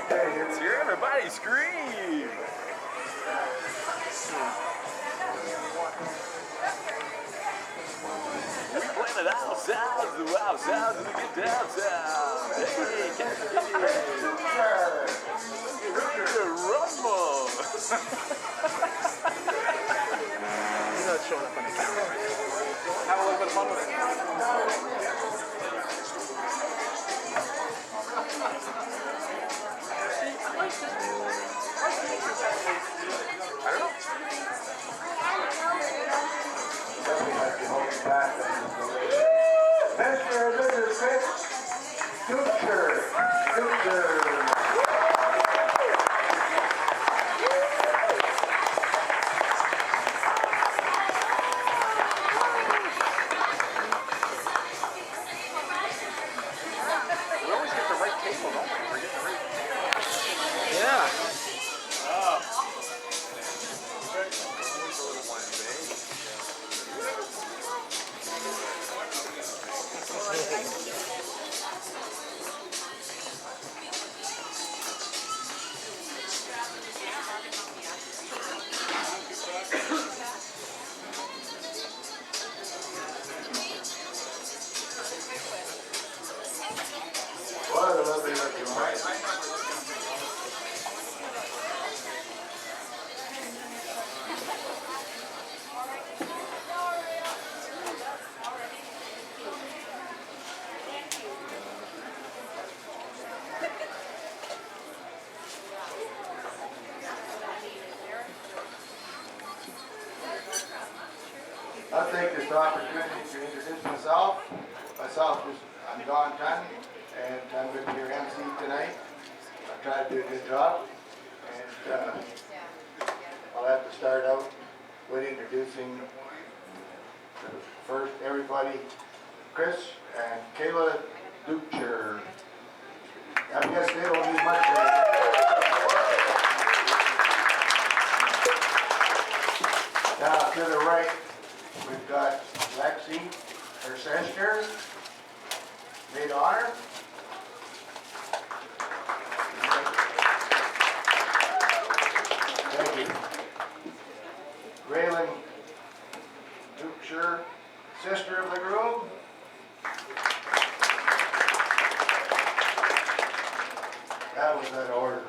Hey, it's here. Everybody scream. We playing it out sounds, the wow sounds, and the get down sound. Hey, Kansas City. Get ready to rumble. You know it's showing up on the camera. Have a little bit of fun with it. I don't know. Mr. and Mrs. Fitz, Dukeshire. We always get the right table, don't we? We're getting the right table. Yeah. What a lovely looking wife. I'll take this opportunity to introduce myself. I'm Don Tunn, and I'm going to be your MC tonight. I'll try to do a good job. And I'll have to start out with introducing first everybody, Chris and Kayla Dukeshire. I guess they don't need much of it. Now to the right, we've got Lexi, her sister, maid of honor. Thank you. Raylan Dukeshire, sister of the groom. That was that order.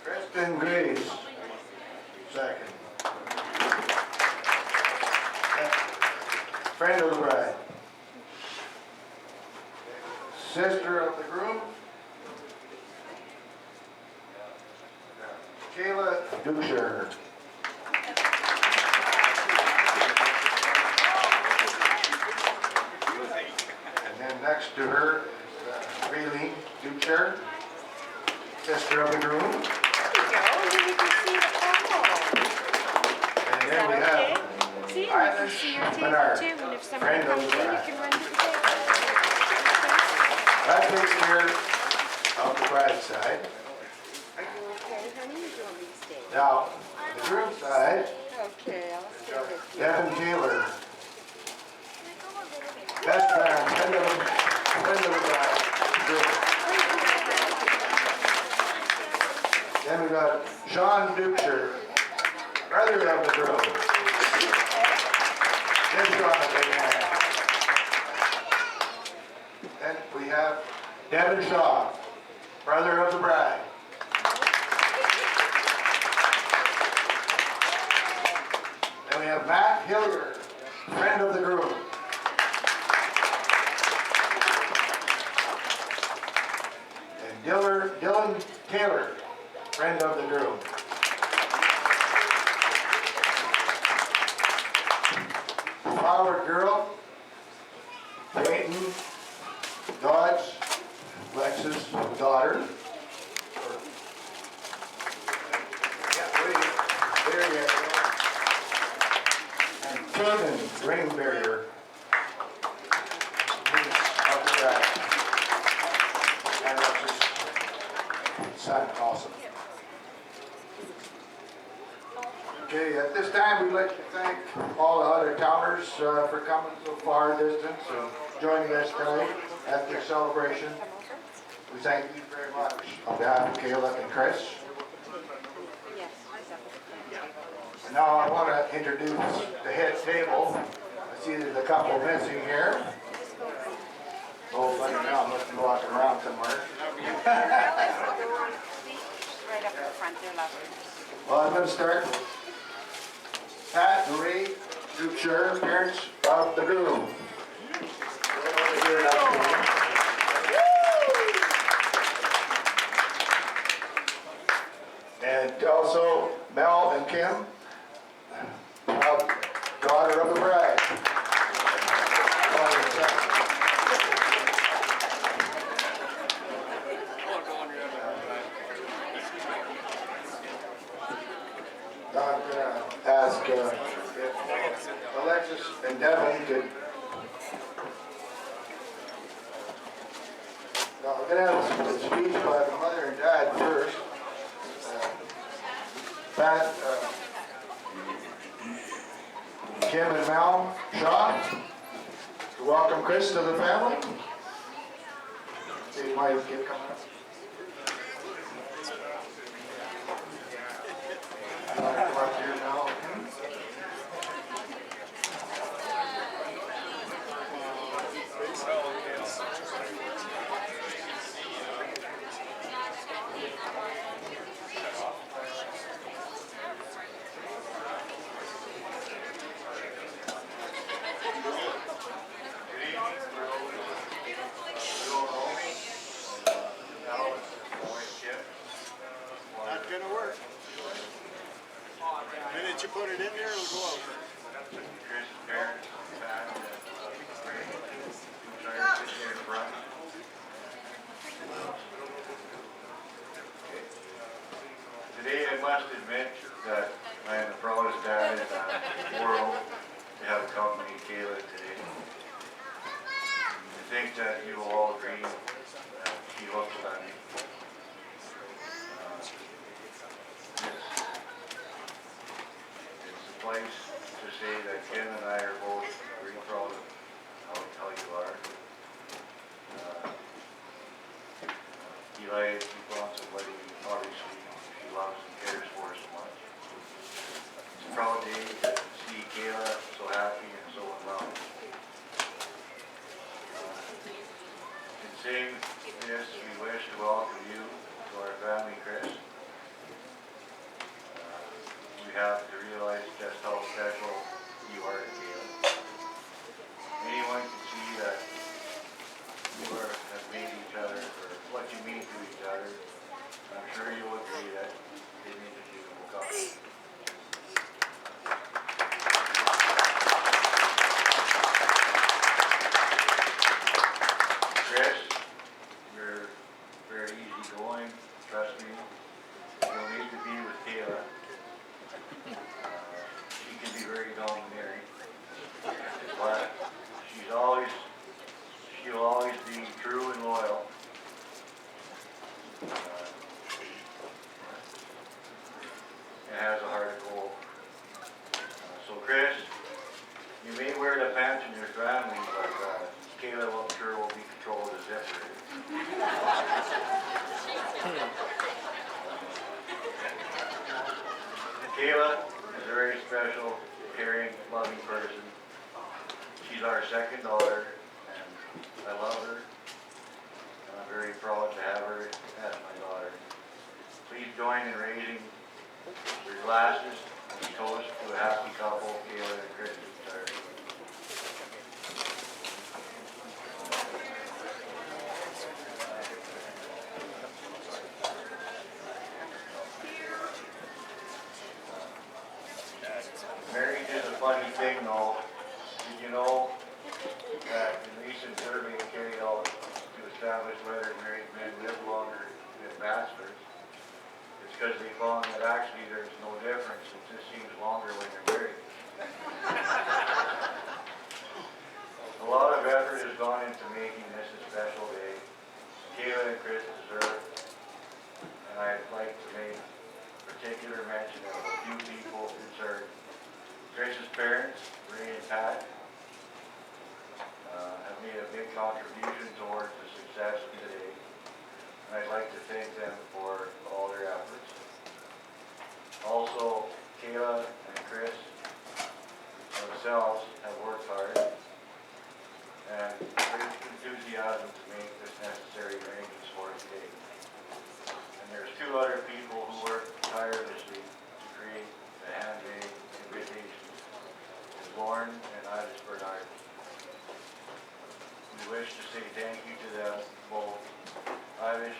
Kristen Grace, second. Friend of the bride. Sister of the groom. Kayla Dukeshire. And then next to her is Raylene Dukeshire, sister of the groom. There you go. You can see the photo. And Is then we that have okay? See, and you can see your table Bernard, too. And if somebody friend of comes the in, you bride. can run to the table. That takes care of the bride's side. Are you okay, honey? You want me to stay? Now, the groom's side, Okay, I'll stay with you. Devin Taylor. Best man, friend of the bride. Groom. Then we got Sean Dukeshire, brother of the groom. Give Sean a big hand. Then we have Devin Shaw, brother of the bride. Then we have Matt Hillier, friend of the groom. And Dylan Taylor, friend of the groom. Flower girl, Peyton Dodge, Lex's daughter. There you go. And Kevin Rainberrier. Up to that. And Lex's son also. Okay, at this time we'd like to thank all the other towners for coming so far distance and joining us tonight. at their celebration. We thank you very much on behalf of Kayla and Chris. Now I want to introduce the head table. I see there's a couple missing here. Oh, funny now, must be walking around somewhere. Right up the front there, love. Well, I'm going to start with Pat Marie Ducheur, parents of the groom. And also Mel and Kim, daughter of the bride. Now I'm going to ask if Alexis and Devin could. Now I'm going to have a speech by the mother and dad first. Pat, Kim and Mel Shaw, to welcome Chris to the family. See, you might get coming up. Come up here now. Not gonna work. The minute you put it in there, it'll go out. Chris' parents, Pat, and Ray, sitting here in front. Today I must admit that I am the proudest dad in the world to have accompanied Kayla today. I think that you will all agree that she looks at me. It's a place to say that Kim and I are both very proud of how you are. Eli keeps on somebody, obviously, she loves and cares for so much. It's a proud day to see Kayla so happy and so in love. In saying this, we wish to welcome you to our family, Chris. We have to realize just how special you are to Kayla. Anyone can see that you have made each other, or what you mean to each other. I'm sure you'll agree that they make a beautiful couple. Chris, you're very easygoing, trust me. You'll need to be with Kayla. She can be very domineering, but she'll always be true and loyal. And has a heart of gold. So Chris, you may wear the pants in your family, but Kayla will sure will be controlled as zipper. Kayla is a very special, caring, loving person. She's our second daughter, and I love her. And I'm very proud to have her as my daughter. Please join in raising your glasses and toast to a happy couple, Kayla and Chris. Marriage is a funny thing, though. Did you know that in recent survey carried out to establish whether married men live longer than bachelors? It's because they found that actually there's no difference. It just seems longer when you're married. A lot of effort has gone into making this a special day. Kayla and Chris deserve it. And I'd like to make particular mention of a few people concerned. Chris's parents, Ray and Pat, have made a big contribution towards the success of today, and I'd like to thank them for all their efforts. Also, Kayla and Chris themselves have worked hard and great enthusiasm to make this necessary arrangements for today. And there's two other people who worked tirelessly to create the handmade invitations, Lauren and Irish Bernard. We wish to say thank you to them both. Irish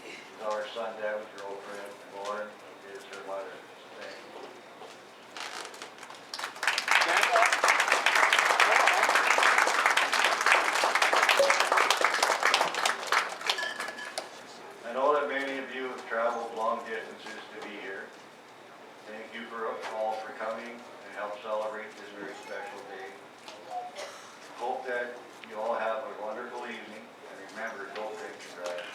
is our son Devin's girlfriend, and Lauren is her mother. Thank you. I know that many of you have traveled long distances to be here. Thank you all for coming and help celebrate this very special day. Hope that you all have a wonderful evening, and remember, don't drink and drive.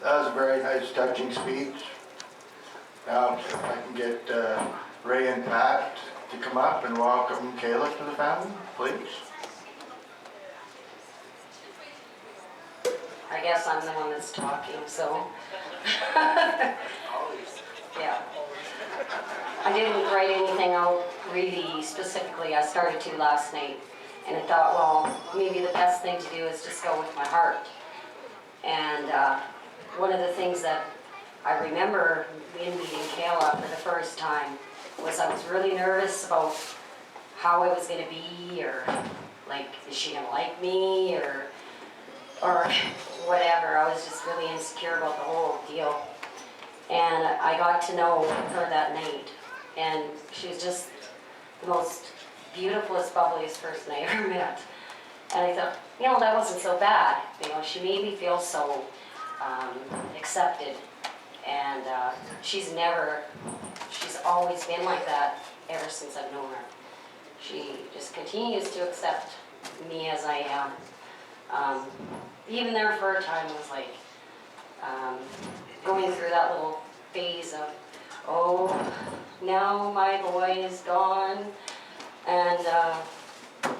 That was a very nice, touching speech. Now, if I can get Ray and Pat to come up and welcome Kayla to the family, please. I guess I'm the one that's talking, so. Yeah. I didn't write anything out really specifically. I started to last night, and I thought, well, maybe the best thing to do is just go with my heart. And one of the things that I remember in meeting Kayla for the first time was I was really nervous about how I was going to be, or like, is she going to like me, or whatever. I was just really insecure about the whole deal. And I got to know her that night, and she was just the most beautifulest, bubbliest person I ever met. And I thought, you know, that wasn't so bad. You know, she made me feel so accepted. And she's always been like that ever since I've known her. She just continues to accept me as I am. Even there for a time was like going through that little phase of, oh, now my boy is gone, and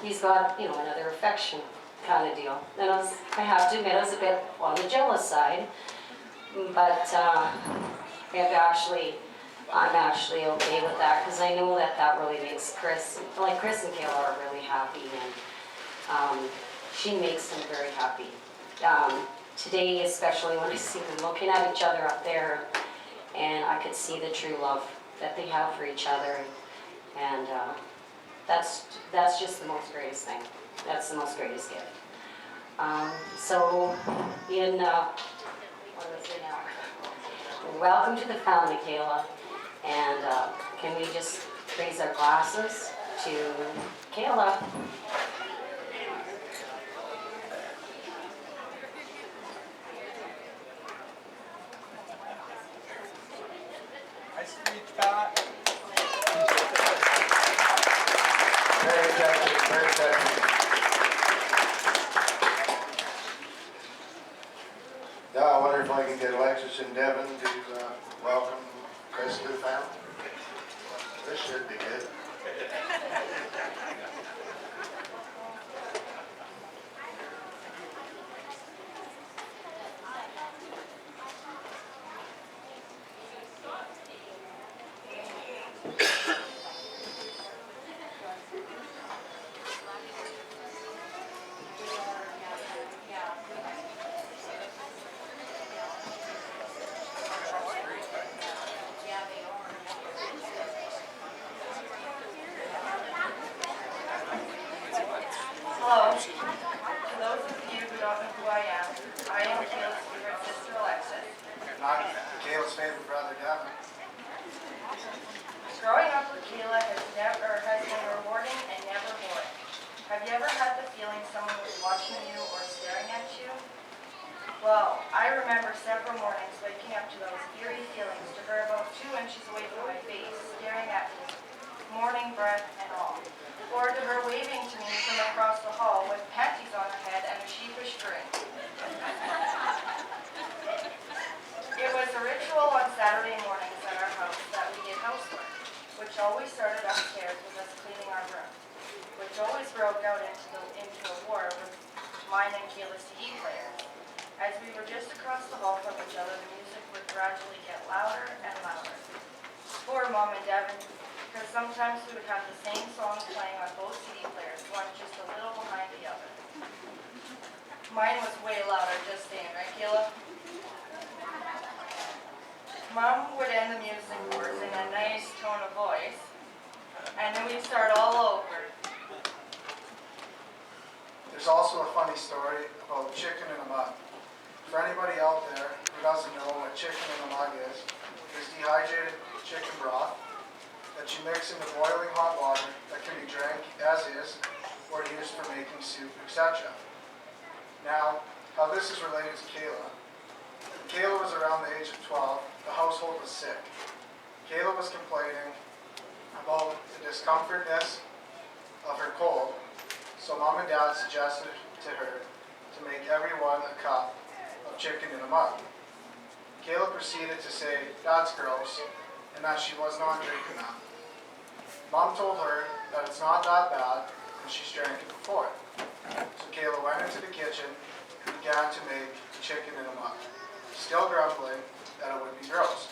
he's got, you know, another affection kind of deal. And I have to admit, I was a bit on the jealous side, but I'm actually okay with that, because I know that really makes Chris and Kayla are really happy, and she makes them very happy. Today, especially when I see them looking at each other up there, and I could see the true love that they have for each other, and that's just the most greatest thing. That's the most greatest gift. So, what do I say now? Welcome to the family, Kayla, and can we just raise our glasses to Kayla? Very touching, very touching. Now I wonder if I can get Alexis and Devin to welcome Chris to the family. This should be good. Hello. For those of you who don't know who I am Kayla's favorite sister, Alexis. Not Kayla's favorite brother, Devin. Growing up with Kayla has been rewarding and never boring. Have you ever had the feeling someone was watching you or staring at you? Well, I remember several mornings waking up to those eerie feelings to her about 2 inches away from my face, staring at me, morning breath and all. Or to her waving to me from across the hall with panties on her head and a sheepish grin. Saturday mornings at our house that we did housework, which always started upstairs with us cleaning our room, which always broke out into a war with mine and Kayla's CD players. As we were just across the hall from each other, the music would gradually get louder and louder. Poor Mom and Devin, because sometimes we would have the same songs playing on both CD players, one just a little behind the other. Mine was way louder, just saying, right, Kayla? Mom would end the music for us in a nice tone of voice, and then we'd start all over. There's also a funny story about chicken in a mug. For anybody out there who doesn't know what chicken in a mug is dehydrated chicken broth that you mix into boiling hot water that can be drank as is or used for making soup, etc. Now, how this is related to Kayla. When Kayla was around the age of 12, the household was sick. Kayla was complaining about the discomfortness of her cold, so Mom and Dad suggested to her to make everyone a cup of chicken in a mug. Kayla proceeded to say, "That's gross," and that she was not drinking that. Mom told her that it's not that bad, and she's drank it before. So Kayla went into the kitchen and began to make the chicken in a mug, still grumbling that it would be gross.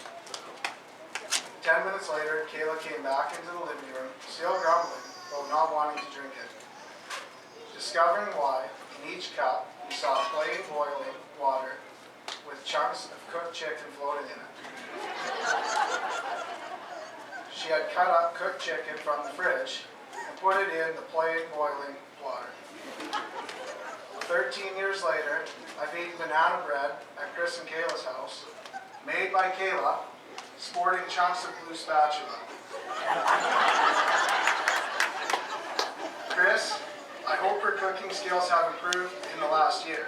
10 minutes later, Kayla came back into the living room, still grumbling about not wanting to drink it. Discovering why, in each cup, we saw plain boiling water with chunks of cooked chicken floating in it. She had cut up cooked chicken from the fridge and put it in the plain boiling water. 13 years later, I've eaten banana bread at Chris and Kayla's house, made by Kayla, sporting chunks of blue spatula. Chris, I hope her cooking skills have improved in the last year.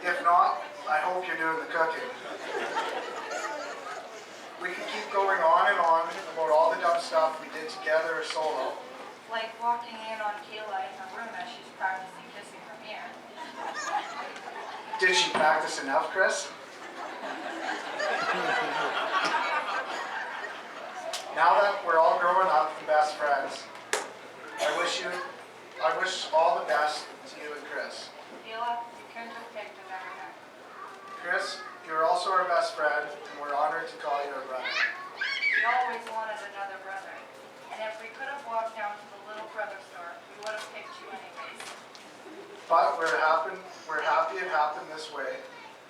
If not, I hope you're doing the cooking. We can keep going on and on about all the dumb stuff we did together or solo. Like walking in on Kayla in her room as she's practicing kissing her mirror. Did she practice enough, Chris? Now that we're all growing up and best friends, I wish all the best to you and Chris. Kayla, you couldn't have picked a better name. Chris, you're also our best friend, and we're honored to call you our brother. We always wanted another brother. And if we could have walked down to the little brother store, we would have picked you anyways. But we're happy it happened this way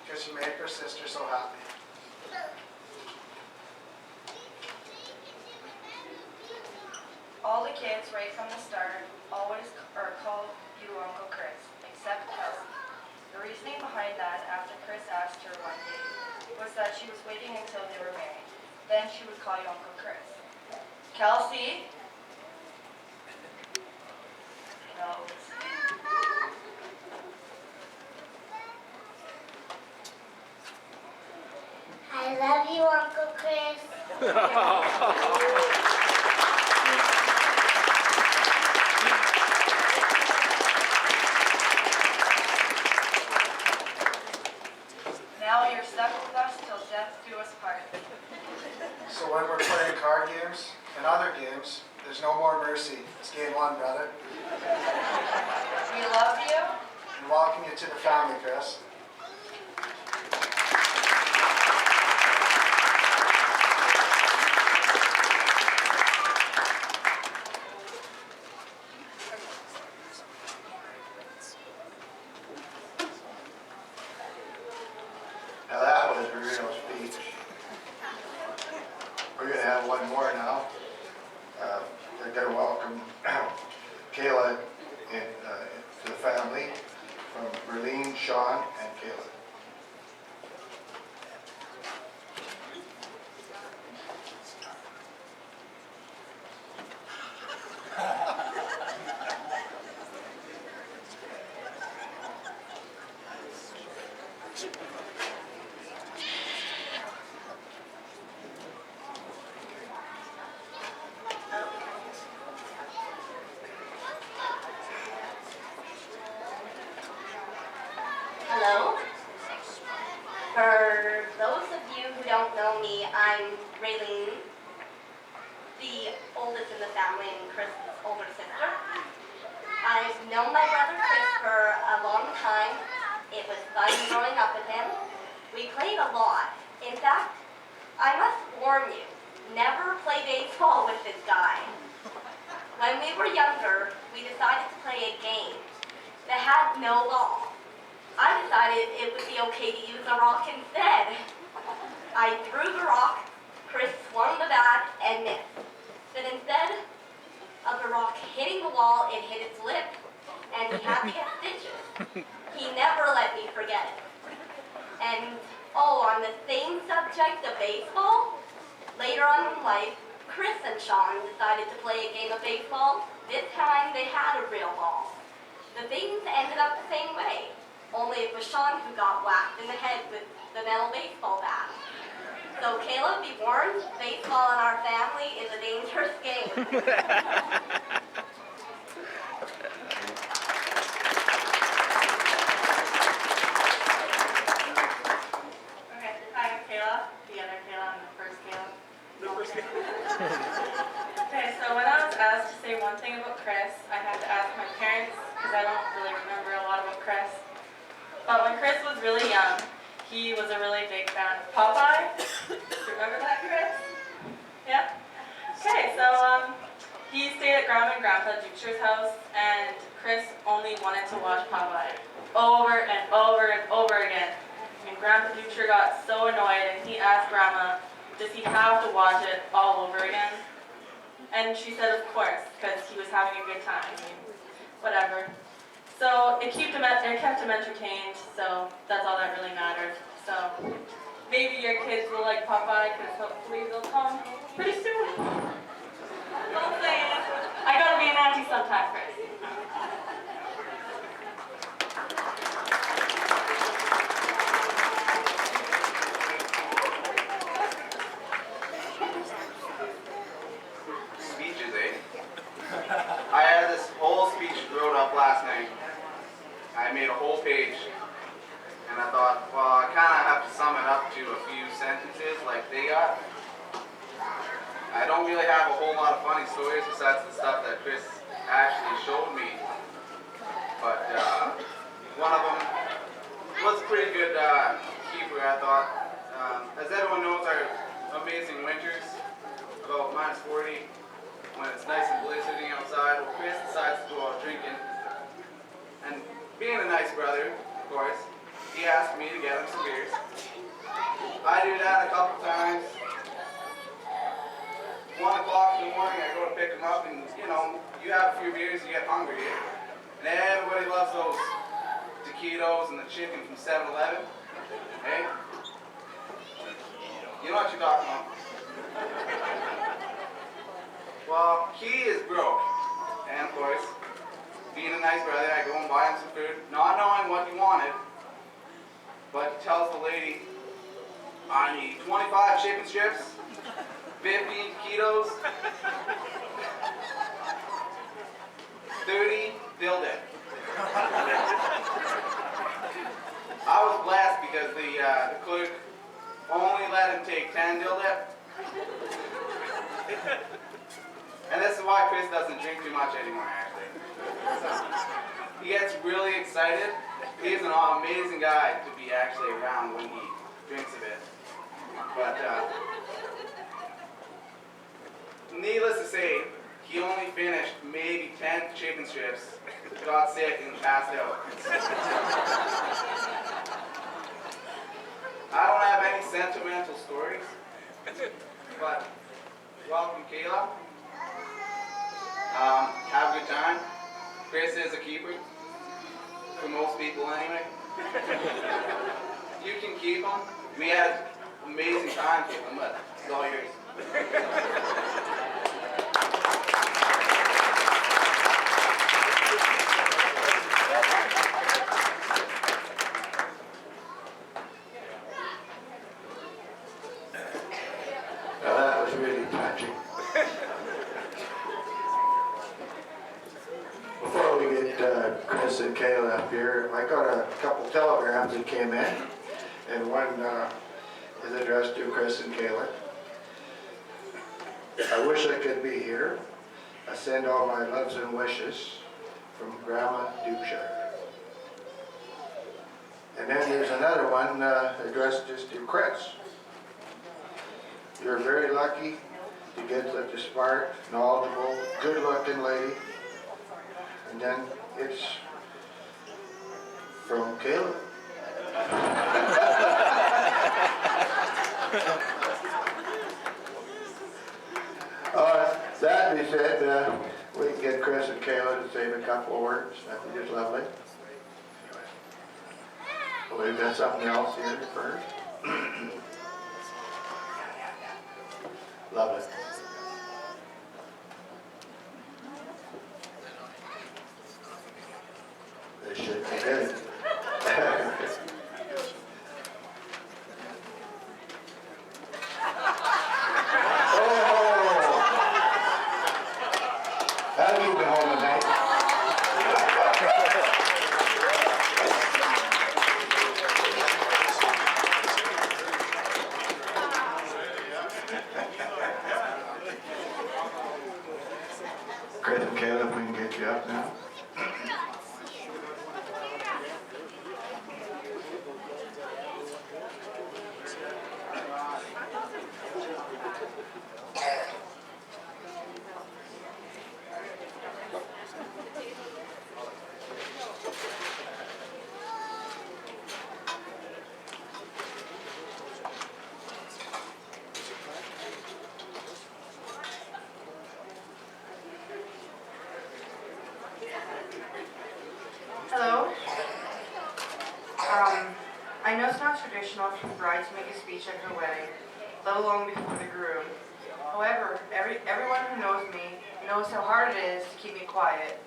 because you make our sister so happy. All the kids right from the start always called you Uncle Chris, except Kelsey. The reasoning behind that, after Chris asked her one day, was that she was waiting until they were married. Then she would call you Uncle Chris. Kelsey? I love you, Uncle Chris. Now you're stuck with us till death do us part. So when we're playing card games and other games, there's no more mercy. It's game on, brother. We love you. And welcome you to the family, Chris. Now that was a real speech. We're going to have one more now. They're going to welcome Kayla to the family from Berlin, Sean, you who don't know me, I'm Raylene, the oldest in the family and Chris's older sister. I've known my brother Chris for a long time. It was fun growing up with him. We played a lot. In fact, I must warn you, never play baseball with this guy. When we were younger, we decided to play a game that had no ball. I decided it would be okay to use a rock instead. I threw the rock, Chris swung the bat, and missed. But instead of the rock hitting the wall, it hit his lip, and he had to get stitches. He never let me forget it. And, on the same subject of baseball, later on in life, Chris and Sean decided to play a game of baseball. This time, they had a real ball. The things ended up the same way, only it was Sean who got whacked in the head with the metal baseball bat. So Caleb, be warned, baseball in our family is a dangerous game. Okay, hi, I'm Kayla, the other Kayla, and the first Kayla. Okay, so when I was asked to say one thing about Chris, I had to ask my parents, because I don't really remember a lot about Chris. But when Chris was really young, he was a really big fan of Popeye. Do you remember that, Chris? Yeah? Okay, so he stayed at Grandma and Grandpa Ducher's house, and Chris only wanted to watch Popeye over and over and over again. And Grandpa Ducher got so annoyed, and he asked Grandma, does he have to watch it all over again? And she said, of course, because he was having a good time. I mean, whatever. So it kept him entertained, so that's all that really mattered. So maybe your kids will like Popeye, because hopefully they'll come pretty soon. Don't say it. I gotta be an auntie sometime, Chris. Speeches, eh? I had this whole speech wrote up last night. I made a whole page, and I thought, well, I kind of have to sum it up to a few sentences like they got. I don't really have a whole lot of funny stories besides the stuff that Chris actually showed me, but one of them was a pretty good keeper, I thought. As everyone knows, our amazing winters, about -40, when it's nice and blizzarding outside, well, Chris decides to go out drinking, and being a nice brother, of course, he asked me to get him some beers. I do that a couple times. 1 o'clock in the morning, I go to pick him up, and you have a few beers, you get hungry. And everybody loves those taquitos and the chicken from 7-Eleven. Hey? You know what you're talking about. Well, he is broke. And of course, being a nice brother, I go and buy him some food, not knowing what he wanted. But he tells the lady, I need 25 chicken strips, 15 taquitos, 30 dill dip. I was blessed because the clerk only let him take 10 dill dip. And this is why Chris doesn't drink too much anymore, actually. So, he gets really excited. He's an amazing guy to be actually around when he drinks a bit. But needless to say, he only finished maybe 10 chicken strips, got sick, and passed out. I don't have any sentimental stories, but welcome, Kayla. Have a good time. Chris is a keeper, for most people anyway. You can keep him. We had amazing times with him, but it's all yours. Now that was really touching. Before we get Chris and Kayla up here, I got a couple telegrams that came in, and one is addressed to Chris and Kayla. I wish I could be here. I send all my loves and wishes from Grandma Dubshire. And then there's another one addressed just to Chris. You're very lucky to get such a smart, knowledgeable, good-looking lady. And then it's from Caleb. That being said, we can get Chris and Kayla to say a couple of words. That'd be just lovely. We've got something else here first. Love it. This should be good. That'll keep it home tonight. Chris and Caleb, we can get you up now. Hello. I know it's not traditional for the bride to make a speech at her wedding, let alone before the groom. However, everyone who knows me knows how hard it is to keep me quiet,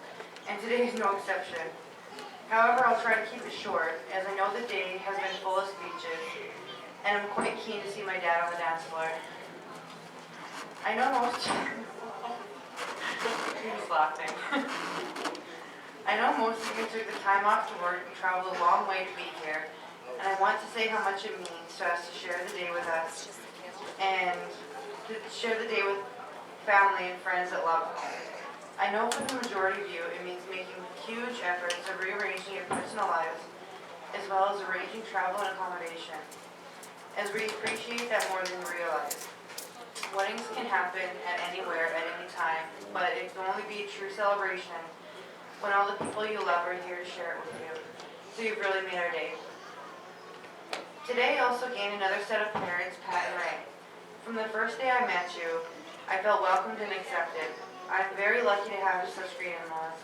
and today is no exception. However, I'll try to keep it short, as I know the day has been full of speeches, and I'm quite keen to see my dad on the dance floor. I know most... He's laughing. I know most of you took the time off to work and traveled a long way to be here, and I want to say how much it means to us to share the day with us, and to share the day with family and friends that love us. I know for the majority of you, it means making huge efforts of rearranging your personal lives, as well as arranging travel and accommodation, as we appreciate that more than you realize. Weddings can happen at anywhere, at any time, but it can only be a true celebration when all the people you love are here to share it with you. So you've really made our day. Today I also gained another set of parents, Pat and Ray. From the first day I met you, I felt welcomed and accepted. I'm very lucky to have such great in-laws.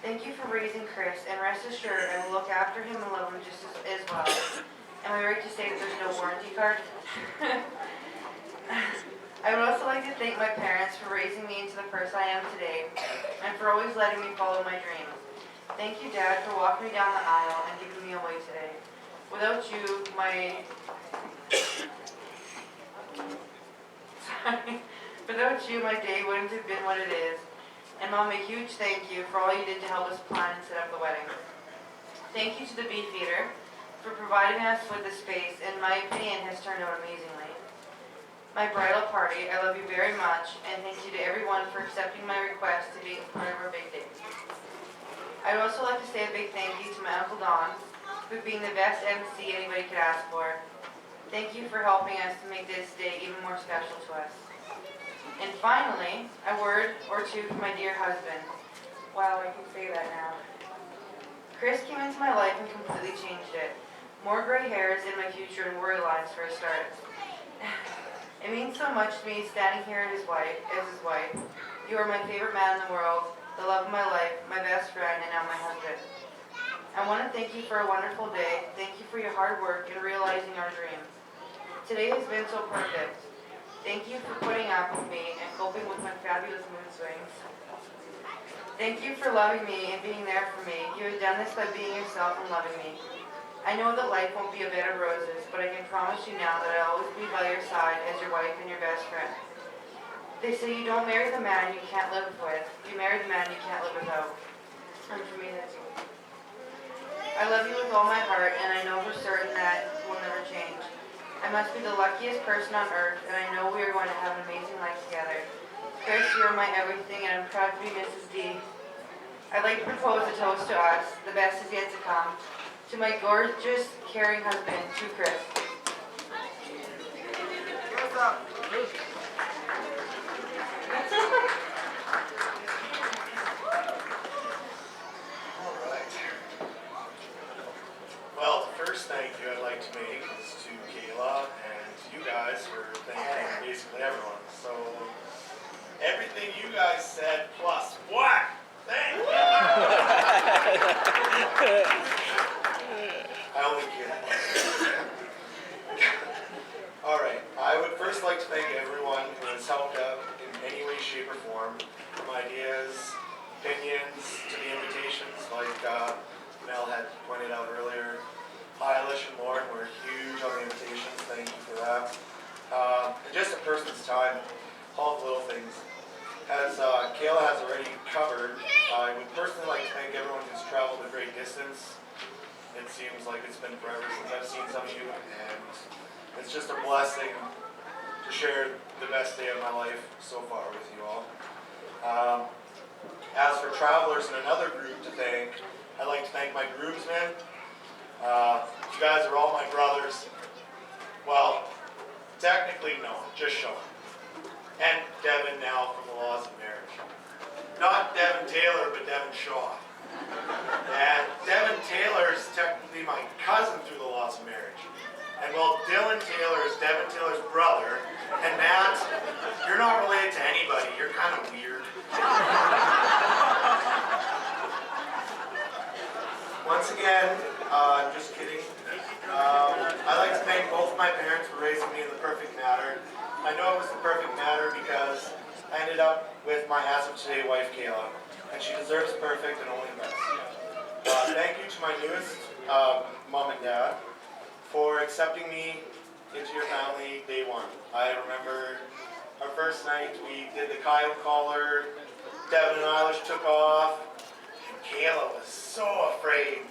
Thank you for raising Chris, and rest assured I will look after him and love him just as well. Am I right to say that there's no warranty card? I would also like to thank my parents for raising me into the person I am today, and for always letting me follow my dreams. Thank you, Dad, for walking me down the aisle and giving me away today. Without you, my day wouldn't have been what it is. And Mom, a huge thank you for all you did to help us plan and set up the wedding. Thank you to the Beefeater for providing us with the space, and my opinion has turned out amazingly. My bridal party, I love you very much, and thank you to everyone for accepting my request to be a part of our big day. I'd also like to say a big thank you to my Uncle Don for being the best MC anybody could ask for. Thank you for helping us to make this day even more special to us. And finally, a word or two for my dear husband. Wow, I can say that now. Chris came into my life and completely changed it. More gray hairs in my future and worry lines for a start. It means so much to me standing here as his wife. You are my favorite man in the world, the love of my life, my best friend, and now my husband. I want to thank you for a wonderful day. Thank you for your hard work in realizing our dreams. Today has been so perfect. Thank you for putting up with me and coping with my fabulous mood swings. Thank you for loving me and being there for me. You have done this by being yourself and loving me. I know that life won't be a bed of roses, but I can promise you now that I'll always be by your side as your wife and your best friend. They say you don't marry the man you can't live with. You marry the man you can't live without. And for me, that's you. I love you with all my heart, and I know for certain that will never change. I I must be the luckiest person on earth, and I know we are going to have an amazing life together. Chris, you are my everything, and I'm proud to be Mrs. D. I'd like to propose a toast to us. The best is yet to come. To my gorgeous, caring husband, to Chris. What's up? All right. Well, the first thank you I'd like to make is to Kayla and you guys for thanking basically everyone. So everything you guys said plus what? Thank you. I only kid. All right. I would first like to thank everyone who has helped out in any way, shape, or form, from ideas, opinions, to the invitations, like Mel had pointed out earlier. Eilish and Lauren were huge on the invitations. Thank you for that. And just a person's time, all the little things. As Kayla has already covered, I would personally like to thank everyone who's traveled a great distance. It seems like it's been forever since I've seen some of you, and it's just a blessing to share the best day of my life so far with you all. As for travelers and another group to thank, I'd like to thank my groomsmen. You guys are all my brothers. Well, technically no, just Sean. And Devin now from the Laws of Marriage. Not Devin Taylor, but Devin Shaw. And Devin Taylor is technically my cousin through the Laws of Marriage. And well, Dylan Taylor is Devin Taylor's brother. And Matt, you're not related to anybody. You're kind of weird. Once again, I'm just kidding. I'd like to thank both my parents for raising me in the perfect manner. I know it was the perfect manner because I ended up with my as-of-today wife, Kayla, and she deserves perfect and only the best. Thank you to my newest mom and dad for accepting me into your family day one. I remember our first night, we did the Kyle collar, Devin and Eilish took off, and Kayla was so afraid.